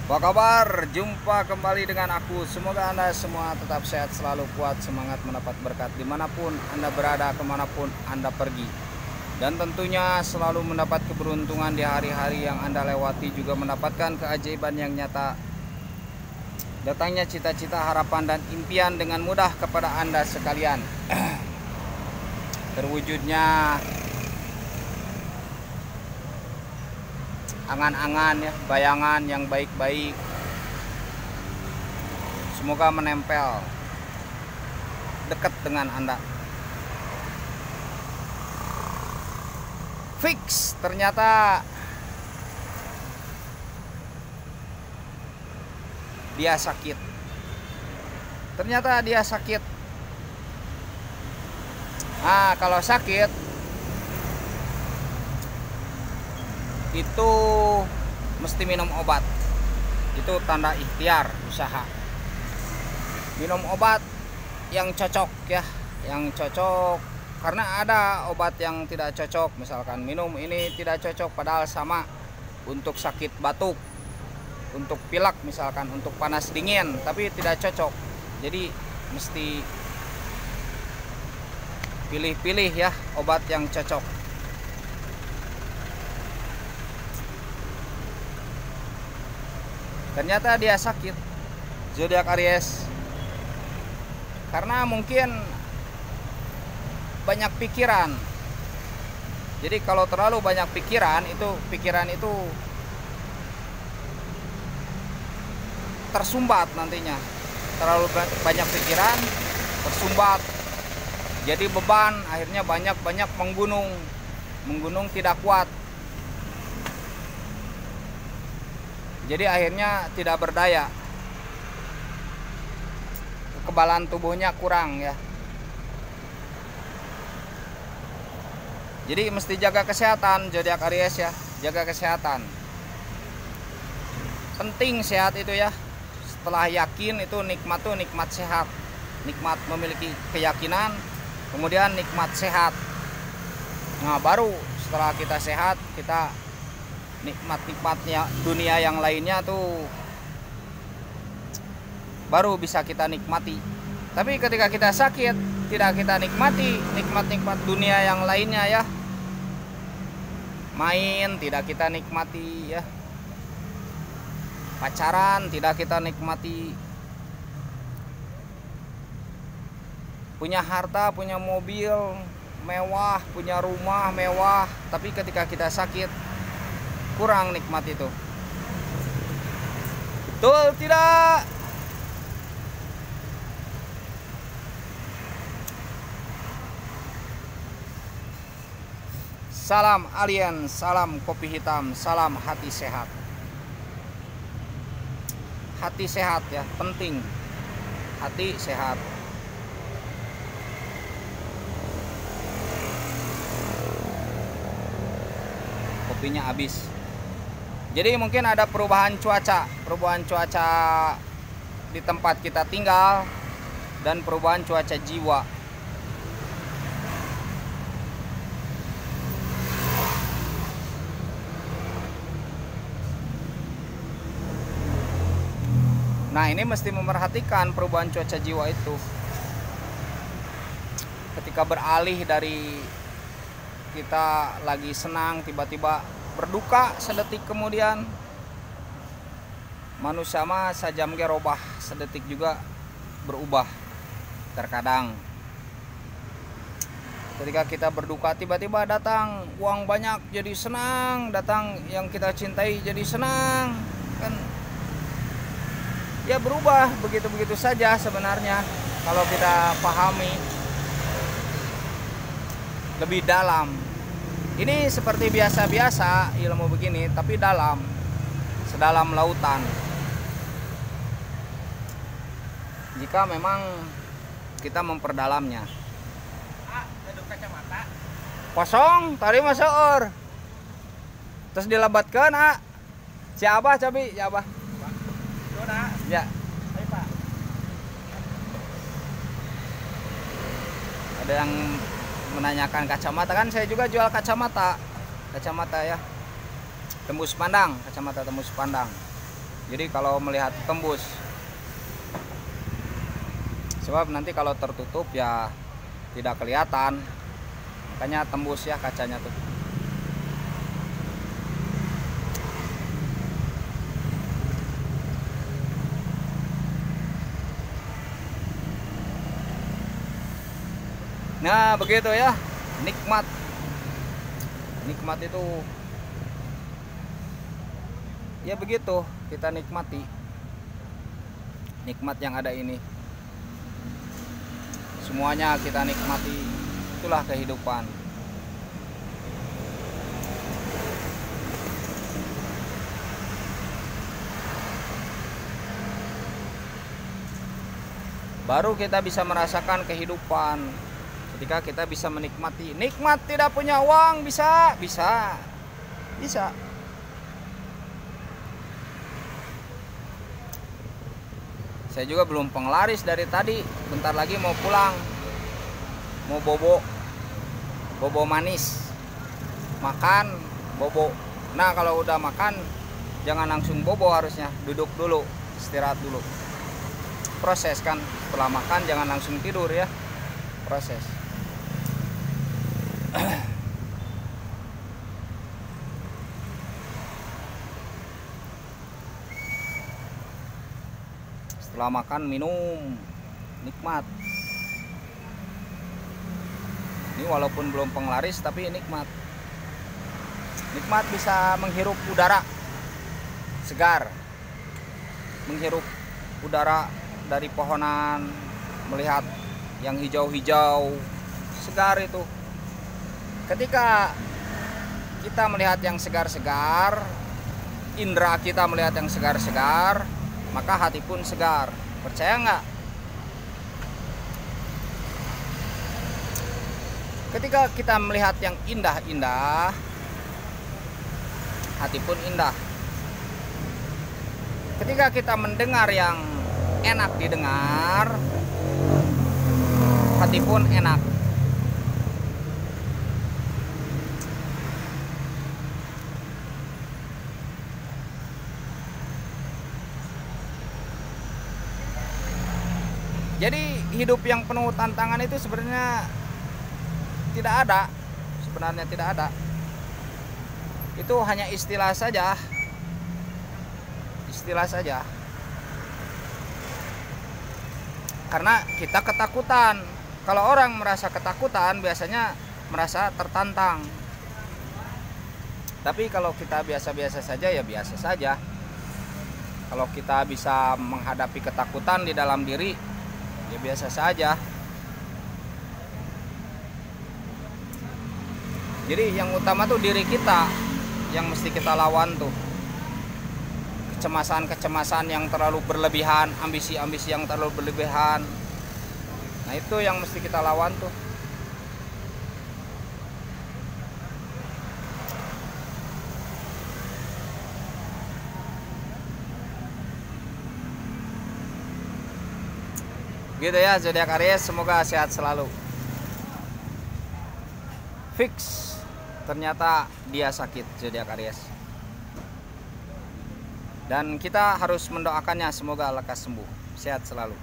Apa kabar? Jumpa kembali dengan aku. Semoga Anda semua tetap sehat, selalu kuat, semangat mendapat berkat dimanapun Anda berada, kemanapun Anda pergi. Dan tentunya selalu mendapat keberuntungan di hari-hari yang Anda lewati, juga mendapatkan keajaiban yang nyata. Datangnya cita-cita, harapan, dan impian dengan mudah kepada Anda sekalian. Terwujudnya angan-angan ya, bayangan yang baik-baik, semoga menempel dekat dengan Anda. Fix, ternyata dia sakit. Ternyata dia sakit. Nah, kalau sakit itu mesti minum obat. Itu tanda ikhtiar usaha. Minum obat yang cocok ya, yang cocok, karena ada obat yang tidak cocok. Misalkan minum ini tidak cocok padahal sama untuk sakit batuk, untuk pilek misalkan, untuk panas dingin, tapi tidak cocok. Jadi mesti pilih-pilih ya obat yang cocok. Ternyata dia sakit, zodiak Aries, karena mungkin banyak pikiran. Jadi kalau terlalu banyak pikiran itu tersumbat nantinya. Terlalu banyak pikiran tersumbat, jadi beban, akhirnya banyak menggunung tidak kuat. Jadi akhirnya tidak berdaya, kekebalan tubuhnya kurang ya. Jadi mesti jaga kesehatan zodiak Aries ya, jaga kesehatan. Penting sehat itu ya. Setelah yakin itu nikmat tuh nikmat sehat, nikmat memiliki keyakinan, kemudian nikmat sehat. Nah baru setelah kita sehat, kita nikmatnya dunia yang lainnya tuh baru bisa kita nikmati. Tapi ketika kita sakit, tidak kita nikmati nikmat dunia yang lainnya ya. Main tidak kita nikmati ya, pacaran tidak kita nikmati, punya harta, punya mobil mewah, punya rumah mewah, tapi ketika kita sakit kurang nikmat itu. Betul tidak? Salam alien, salam kopi hitam, salam hati sehat. Hati sehat ya, penting. Hati sehat. Kopinya habis. Jadi mungkin ada perubahan cuaca di tempat kita tinggal, dan perubahan cuaca jiwa. Nah ini mesti memerhatikan perubahan cuaca jiwa itu. Ketika beralih dari kita lagi senang, tiba-tiba berduka sedetik kemudian. Manusia mah sajam ge robah, sedetik juga berubah terkadang. Ketika kita berduka, tiba-tiba datang uang banyak jadi senang, datang yang kita cintai jadi senang, kan ya berubah begitu-begitu saja sebenarnya kalau kita pahami lebih dalam. Ini seperti biasa-biasa ilmu begini, tapi dalam, sedalam lautan. Jika memang kita memperdalamnya. Ada kacamata. Kosong, tadi mah seur. Terus dilebatkan, si Abah cabi, ya Abah. Dona. Ya. Ayo Pak. Ada yang menanyakan kacamata, kan saya juga jual kacamata ya, tembus pandang, kacamata tembus pandang. Jadi kalau melihat tembus, sebab nanti kalau tertutup ya tidak kelihatan, makanya tembus ya kacanya tuh. Nah begitu ya, nikmat itu ya begitu, kita nikmati nikmat yang ada ini, semuanya kita nikmati, itulah kehidupan. Baru kita bisa merasakan kehidupan ketika kita bisa menikmati. Nikmat tidak punya uang, bisa. Saya juga belum penglaris dari tadi, bentar lagi mau pulang, mau bobo manis, makan bobo. Nah kalau udah makan jangan langsung bobo, harusnya duduk dulu, istirahat dulu, proses kan. Setelah makan jangan langsung tidur ya, proses. Setelah makan minum, nikmat. Ini walaupun belum penglaris tapi nikmat. Nikmat bisa menghirup udara segar, menghirup udara dari pohonan, melihat yang hijau-hijau, segar itu. Ketika kita melihat yang segar-segar, indera kita melihat yang segar-segar, maka hati pun segar. Percaya nggak? Ketika kita melihat yang indah-indah, hati pun indah. Ketika kita mendengar yang enak didengar, hati pun enak. Jadi hidup yang penuh tantangan itu sebenarnya tidak ada. Sebenarnya tidak ada. Itu hanya istilah saja. Istilah saja. Karena kita ketakutan. Kalau orang merasa ketakutan biasanya merasa tertantang. Tapi kalau kita biasa-biasa saja ya biasa saja. Kalau kita bisa menghadapi ketakutan di dalam diri, ya biasa saja. Jadi yang utama tuh diri kita yang mesti kita lawan tuh. Kecemasan-kecemasan yang terlalu berlebihan, ambisi-ambisi yang terlalu berlebihan. Nah itu yang mesti kita lawan tuh. Gitu ya zodiak Aries, semoga sehat selalu. Fix ternyata dia sakit, zodiak Aries. Dan kita harus mendoakannya semoga lekas sembuh, sehat selalu.